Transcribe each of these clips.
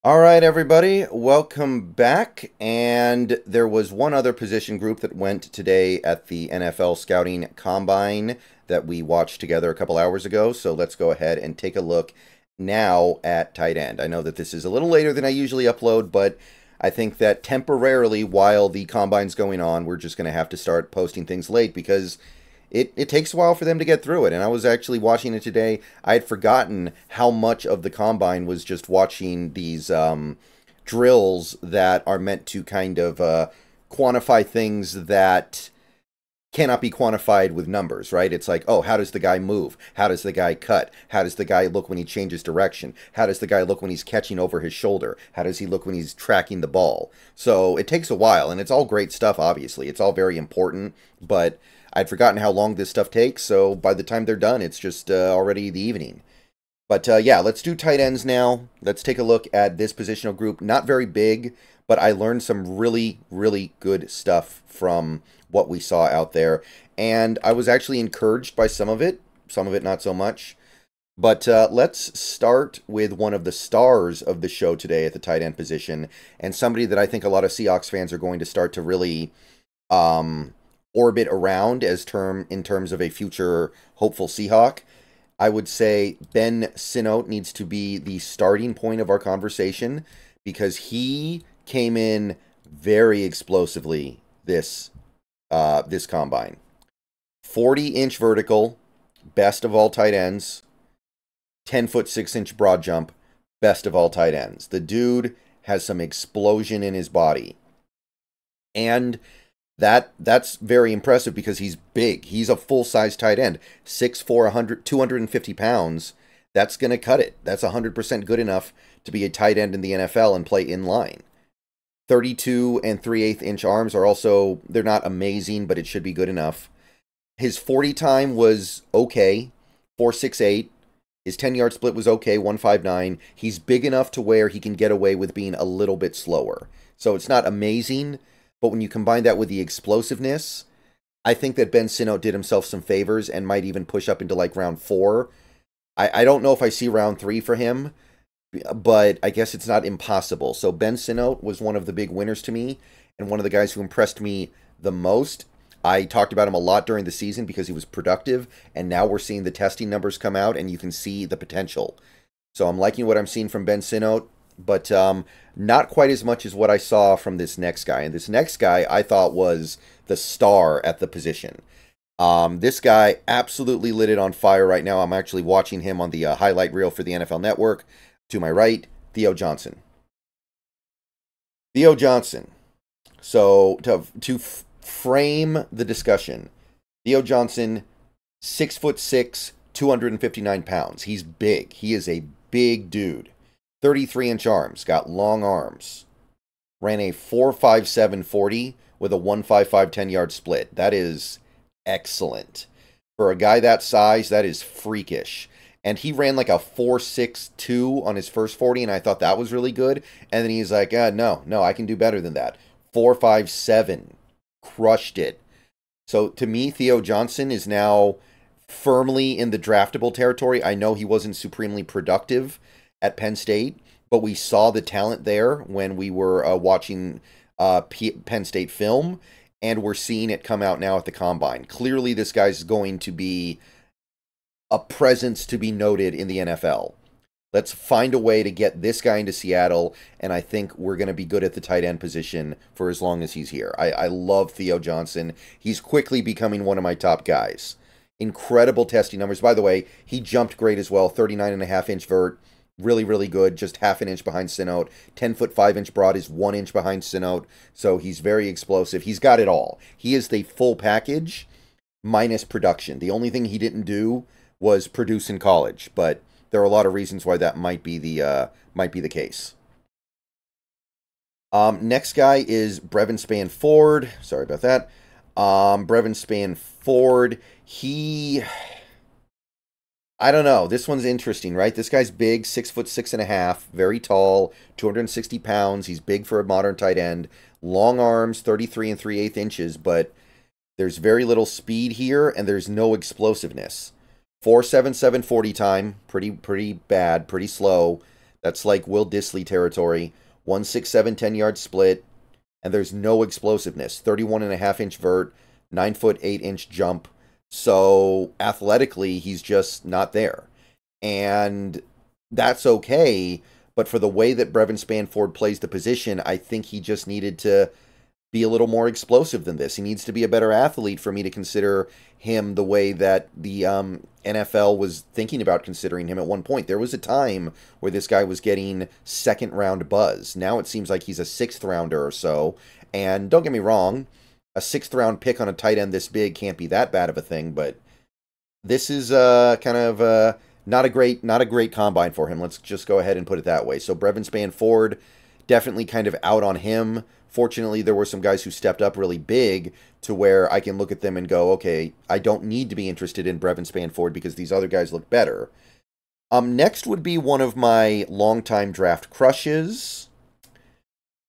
All right, everybody, welcome back. And there was one other position group that went today at the NFL Scouting Combine that we watched together a couple hours ago. So let's go ahead and take a look now at tight end. I know that this is a little later than I usually upload, but I think that temporarily, while the combine's going on, we're just going to have to start posting things late because it takes a while for them to get through it. And I was actually watching it today. I had forgotten how much of the combine was just watching these drills that are meant to kind of quantify things that cannot be quantified with numbers, right? It's like, oh, how does the guy move? How does the guy cut? How does the guy look when he changes direction? How does the guy look when he's catching over his shoulder? How does he look when he's tracking the ball? So it takes a while, and it's all great stuff, obviously. It's all very important, but I'd forgotten how long this stuff takes, so by the time they're done, it's just already the evening. But yeah, let's do tight ends now. Let's take a look at this positional group. Not very big, but I learned some really, really good stuff from what we saw out there. And I was actually encouraged by some of it not so much. But let's start with one of the stars of the show today at the tight end position, and somebody that I think a lot of Seahawks fans are going to start to really orbit around in terms of a future hopeful Seahawk. I would say Ben Sinnott needs to be the starting point of our conversation because he came in very explosively this combine. 40-inch vertical, best of all tight ends. 10-foot 6-inch broad jump, best of all tight ends. The dude has some explosion in his body. And that's very impressive because he's big. He's a full-size tight end. 6'4", 250 pounds. That's going to cut it. That's 100% good enough to be a tight end in the NFL and play in line. 32 and 3/8 inch arms are also, they're not amazing, but it should be good enough. His 40 time was okay, 4.68. His 10-yard split was okay, 1.59. He's big enough to where he can get away with being a little bit slower. So it's not amazing, but when you combine that with the explosiveness, I think that Ben Sinnott did himself some favors and might even push up into like round 4. I don't know if I see round 3 for him, but I guess it's not impossible. So Ben Sinnott was one of the big winners to me and one of the guys who impressed me the most. I talked about him a lot during the season because he was productive, and now we're seeing the testing numbers come out, and you can see the potential. So I'm liking what I'm seeing from Ben Sinnott, but not quite as much as what I saw from this next guy. And this next guy I thought was the star at the position. This guy absolutely lit it on fire right now. I'm actually watching him on the highlight reel for the NFL Network. To my right, Theo Johnson. Theo Johnson. So to frame the discussion, Theo Johnson, 6'6", 259 pounds. He's big. He is a big dude. 33-inch arms. Got long arms. Ran a 4.57 40 with a 1.55 10-yard split. That is excellent. For a guy that size, that is freakish. And he ran like a 4.62 on his first 40, and I thought that was really good. And then he's like, no, I can do better than that. 4.57. Crushed it. So to me, Theo Johnson is now firmly in the draftable territory. I know he wasn't supremely productive at Penn State, but we saw the talent there when we were watching Penn State film, and we're seeing it come out now at the Combine. Clearly, this guy's going to be a presence to be noted in the NFL. Let's find a way to get this guy into Seattle, and I think we're going to be good at the tight end position for as long as he's here. I love Theo Johnson. He's quickly becoming one of my top guys. Incredible testing numbers. By the way, he jumped great as well. 39.5-inch vert. Really, really good. Just half an inch behind Sinnott. 10-foot 5-inch broad is 1 inch behind Sinnott. So he's very explosive. He's got it all. He is the full package minus production. The only thing he didn't do was produce in college, but there are a lot of reasons why that might be the case. Next guy is Brevin Spann-Ford. Sorry about that. Brevin Spann-Ford. I don't know. This one's interesting, right? This guy's big, 6'6.5", very tall, 260 pounds. He's big for a modern tight end. Long arms, 33 and 3/8 inches, but there's very little speed here, and there's no explosiveness. 4.77 40 time, pretty bad, pretty slow. That's like Will Dissly territory. 1.67 10-yard split, and there's no explosiveness. 31.5-inch vert, 9-foot 8-inch jump. So athletically, he's just not there. And that's okay, but for the way that Brevin Spanford plays the position, I think he just needed to be a little more explosive than this. He needs to be a better athlete for me to consider him the way that the NFL was thinking about considering him at one point. There was a time where this guy was getting second-round buzz. Now it seems like he's a sixth-rounder or so. And don't get me wrong, a sixth-round pick on a tight end this big can't be that bad of a thing, but this is kind of not a great combine for him. Let's just go ahead and put it that way. So Brevin Spanford, definitely kind of out on him. Fortunately, there were some guys who stepped up really big to where I can look at them and go, okay, I don't need to be interested in Brevin Spanford because these other guys look better. Next would be one of my longtime draft crushes,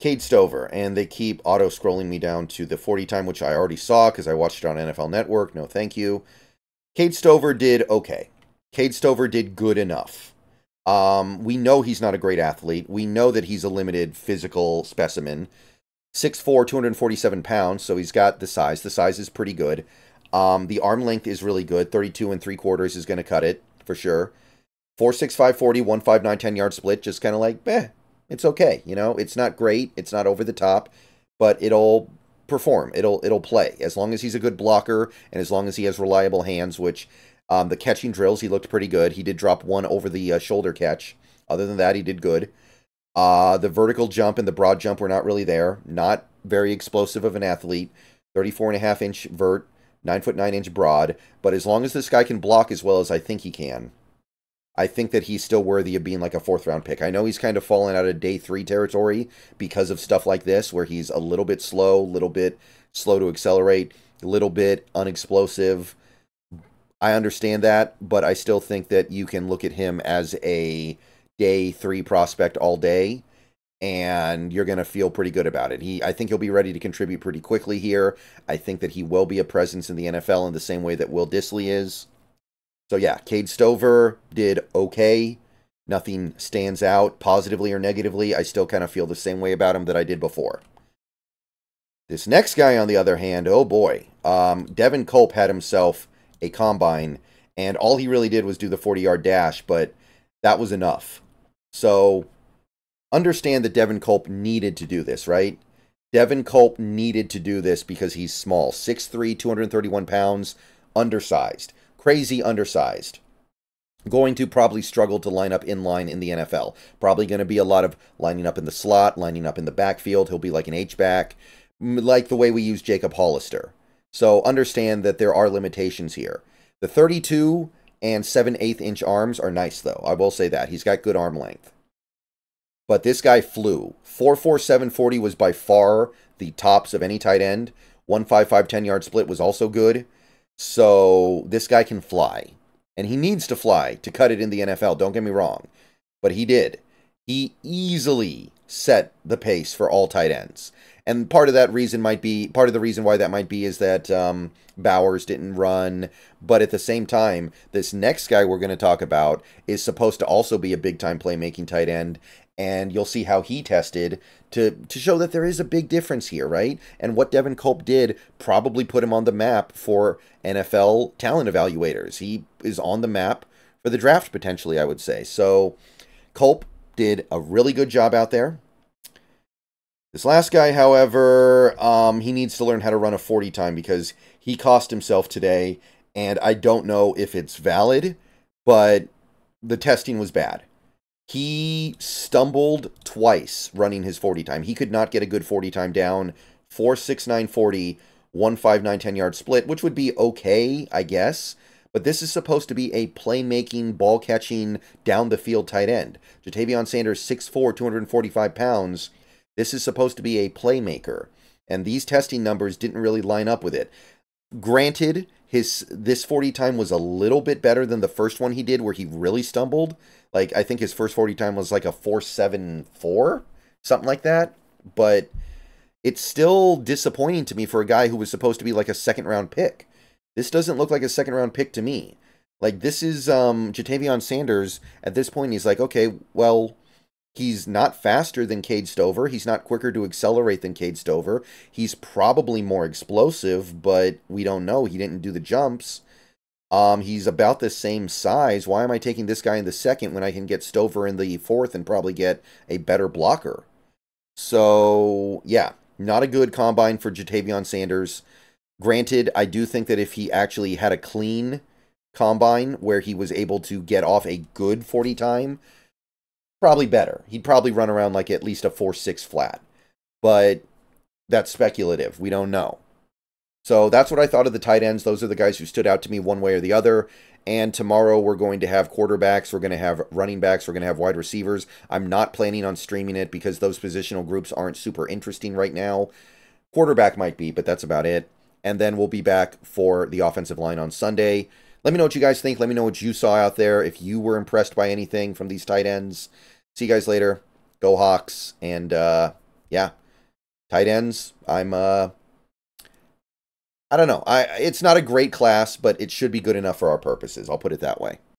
Cade Stover. And they keep auto-scrolling me down to the 40 time, which I already saw because I watched it on NFL Network. No, thank you. Cade Stover did okay. Cade Stover did good enough. We know he's not a great athlete. We know that he's a limited physical specimen. 6'4", 247 pounds, so he's got the size. The size is pretty good. The arm length is really good. 32 3/4 is going to cut it, for sure. 4.65 40, 159 10-yard split, just kind of like, it's okay. You know, it's not great. It's not over the top, but it'll perform. It'll play. As long as he's a good blocker and as long as he has reliable hands, which the catching drills, he looked pretty good. He did drop one over the shoulder catch. Other than that, he did good. The vertical jump and the broad jump were not really there. Not very explosive of an athlete. 34.5-inch vert, 9-foot 9-inch broad. But as long as this guy can block as well as I think he can, I think that he's still worthy of being like a fourth-round pick. I know he's kind of fallen out of day 3 territory because of stuff like this, where he's a little bit slow to accelerate, a little bit unexplosive. I understand that, but I still think that you can look at him as a day 3 prospect all day, and you're going to feel pretty good about it. I think he'll be ready to contribute pretty quickly here. I think that he will be a presence in the NFL in the same way that Will Dissly is. So yeah, Cade Stover did okay. Nothing stands out positively or negatively. I still kind of feel the same way about him that I did before. This next guy, on the other hand, oh boy. Devin Culp had himself a combine, and all he really did was do the 40-yard dash, but that was enough. So understand that Devin Culp needed to do this, right? Devin Culp needed to do this because he's small. 6'3", 231 pounds, undersized. Crazy undersized. Going to probably struggle to line up in line in the NFL. Probably going to be a lot of lining up in the slot, lining up in the backfield. He'll be like an H-back, like the way we use Jacob Hollister. So understand that there are limitations here. The 32 and 7/8 inch arms are nice, though. I will say that. He's got good arm length. But this guy flew. 4.47 40 was by far the tops of any tight end. 1.55 10-yard split was also good. So this guy can fly. And he needs to fly to cut it in the NFL. Don't get me wrong. But he did. He easily set the pace for all tight ends. And part of the reason why that might be is that Bowers didn't run. But at the same time, this next guy we're going to talk about is supposed to also be a big-time playmaking tight end. And you'll see how he tested to show that there is a big difference here, right? And what Devin Culp did probably put him on the map for NFL talent evaluators. He is on the map for the draft, potentially, I would say. So Culp did a really good job out there. This last guy, however, he needs to learn how to run a 40 time because he cost himself today, and I don't know if it's valid, but the testing was bad. He stumbled twice running his 40 time. He could not get a good 40 time down. 4.69 40, 1.59 10-yard split, which would be okay, I guess. But this is supposed to be a playmaking, ball-catching, down-the-field tight end. Javion Sanders, 6'4", 245 pounds. This is supposed to be a playmaker. And these testing numbers didn't really line up with it. Granted, this 40 time was a little bit better than the first one he did where he really stumbled. Like, I think his first 40 time was like a 4.74, something like that. But it's still disappointing to me for a guy who was supposed to be like a second-round pick. This doesn't look like a second-round pick to me. Like, this is Javion Sanders. At this point, he's like, okay, well, He's not faster than Cade Stover. He's not quicker to accelerate than Cade Stover. He's probably more explosive, but we don't know. He didn't do the jumps. He's about the same size. Why am I taking this guy in the second when I can get Stover in the fourth and probably get a better blocker? So, yeah, not a good combine for Devin Sanders. Granted, I do think that if he actually had a clean combine where he was able to get off a good 40 time, probably better. He'd probably run around like at least a 4.6 flat. But that's speculative. We don't know. So that's what I thought of the tight ends. Those are the guys who stood out to me one way or the other. And tomorrow we're going to have quarterbacks. We're going to have running backs. We're going to have wide receivers. I'm not planning on streaming it because those positional groups aren't super interesting right now. Quarterback might be, but that's about it. And then we'll be back for the offensive line on Sunday. Let me know what you guys think. Let me know what you saw out there. If you were impressed by anything from these tight ends. See you guys later. Go Hawks. And, yeah. Tight ends. I don't know. It's not a great class, but it should be good enough for our purposes. I'll put it that way.